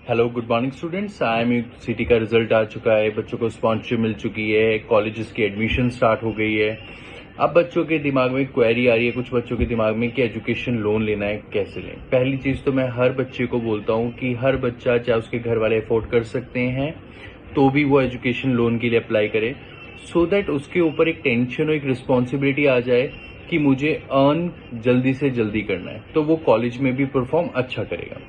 Hello good morning students. IMUCT का result आ चुका है, बच्चों को स्पॉन्सरशिप मिल चुकी है, कॉलेजेस की एडमिशन स्टार्ट हो गई है। अब बच्चों के दिमाग में क्वेरी आ रही है, कुछ बच्चों के दिमाग में कि एजुकेशन लोन लेना है, कैसे लें। पहली चीज़ तो मैं हर बच्चे को बोलता हूँ कि हर बच्चा, चाहे उसके घर वाले अफोर्ड कर सकते हैं तो भी वो एजुकेशन लोन के लिए अप्लाई करे, सो दैट उसके ऊपर एक टेंशन और एक रिस्पॉन्सिबिलिटी आ जाए कि मुझे अर्न जल्दी से जल्दी करना है, तो वो कॉलेज में भी परफॉर्म अच्छा करेगा।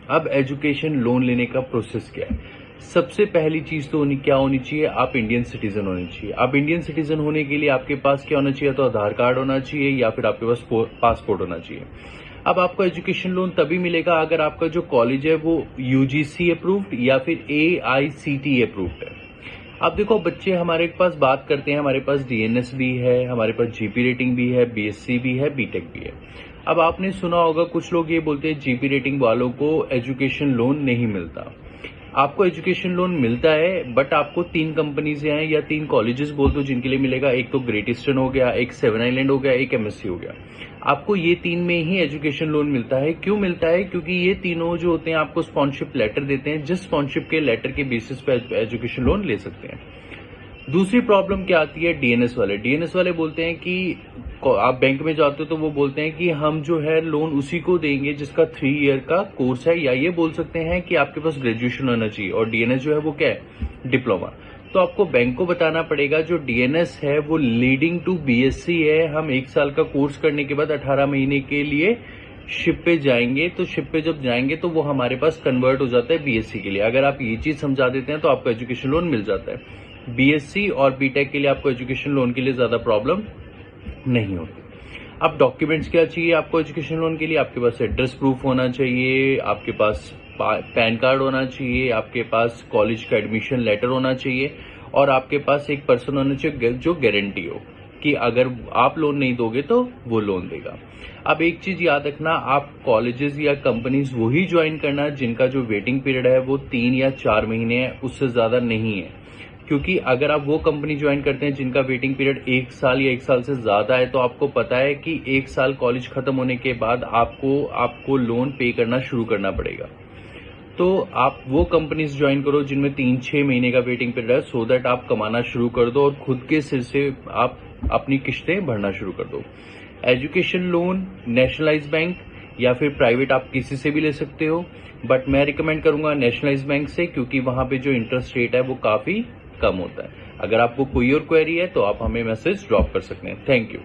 अब एजुकेशन लोन लेने का प्रोसेस क्या है? सबसे पहली चीज तो क्या होनी चाहिए, आप इंडियन सिटीजन होने चाहिए। आप इंडियन सिटीजन होने के लिए आपके पास क्या होना चाहिए, तो आधार कार्ड होना चाहिए या फिर आपके पास पासपोर्ट होना चाहिए। अब आपको एजुकेशन लोन तभी मिलेगा अगर आपका जो कॉलेज है वो UGC अप्रूव्ड या फिर AICTE अप्रूव्ड है। अब देखो, बच्चे हमारे पास बात करते हैं, हमारे पास DNS भी है, हमारे पास GP रेटिंग भी है, BSc भी है, BTech भी है। अब आपने सुना होगा कुछ लोग ये बोलते हैं GP रेटिंग वालों को एजुकेशन लोन नहीं मिलता। आपको एजुकेशन लोन मिलता है, बट आपको 3 कंपनी से हैं या 3 कॉलेजेस बोल दो जिनके लिए मिलेगा। एक तो ग्रेट ईस्टर्न हो गया, एक सेवन आइलैंड हो गया, एक MSc हो गया। आपको ये 3 में ही एजुकेशन लोन मिलता है। क्यों मिलता है? क्योंकि ये तीनों जो होते हैं आपको स्पॉन्सरशिप लेटर देते हैं, जिस स्पॉन्सरशिप के लेटर के बेसिस पे एजुकेशन लोन ले सकते हैं। दूसरी प्रॉब्लम क्या आती है, डीएनएस वाले बोलते हैं कि आप बैंक में जाते हो तो वो बोलते हैं कि हम जो है लोन उसी को देंगे जिसका 3 ईयर का कोर्स है, या ये बोल सकते हैं कि आपके पास ग्रेजुएशन होना चाहिए, और डीएनएस जो है वो क्या है, डिप्लोमा। तो आपको बैंक को बताना पड़ेगा जो डीएनएस है वो लीडिंग टू BSc है। हम 1 साल का कोर्स करने के बाद 18 महीने के लिए शिप पे जाएंगे, तो शिप पे जब जाएंगे तो वो हमारे पास कन्वर्ट हो जाता है BSc के लिए। अगर आप ये चीज समझा देते हैं तो आपको एजुकेशन लोन मिल जाता है। BSc और BTech के लिए आपको एजुकेशन लोन के लिए ज्यादा प्रॉब्लम नहीं होती। अब डॉक्यूमेंट्स क्या चाहिए आपको एजुकेशन लोन के लिए? आपके पास एड्रेस प्रूफ होना चाहिए, आपके पास पैन कार्ड होना चाहिए, आपके पास कॉलेज का एडमिशन लेटर होना चाहिए, और आपके पास एक पर्सन होना चाहिए जो गारंटी हो कि अगर आप लोन नहीं दोगे तो वो लोन देगा। अब एक चीज याद रखना, आप कॉलेजेस या कंपनीज वही ज्वाइन करना जिनका जो वेटिंग पीरियड है वो 3 या 4 महीने है, उससे ज्यादा नहीं है। क्योंकि अगर आप वो कंपनी ज्वाइन करते हैं जिनका वेटिंग पीरियड 1 साल या 1 साल से ज्यादा है, तो आपको पता है कि 1 साल कॉलेज खत्म होने के बाद आपको लोन पे करना शुरू करना पड़ेगा। तो आप वो कंपनीज ज्वाइन करो जिनमें 3-6 महीने का वेटिंग पीरियड है, सो दैट आप कमाना शुरू कर दो और खुद के सिर से आप अपनी किस्तें भरना शुरू कर दो। एजुकेशन लोन नेशनलाइज बैंक या फिर प्राइवेट आप किसी से भी ले सकते हो, बट मैं रिकमेंड करूंगा नेशनलाइज बैंक से, क्योंकि वहां पे जो इंटरेस्ट रेट है वो काफी कम होता है। अगर आपको कोई और क्वेरी है तो आप हमें मैसेज ड्रॉप कर सकते हैं। Thank you.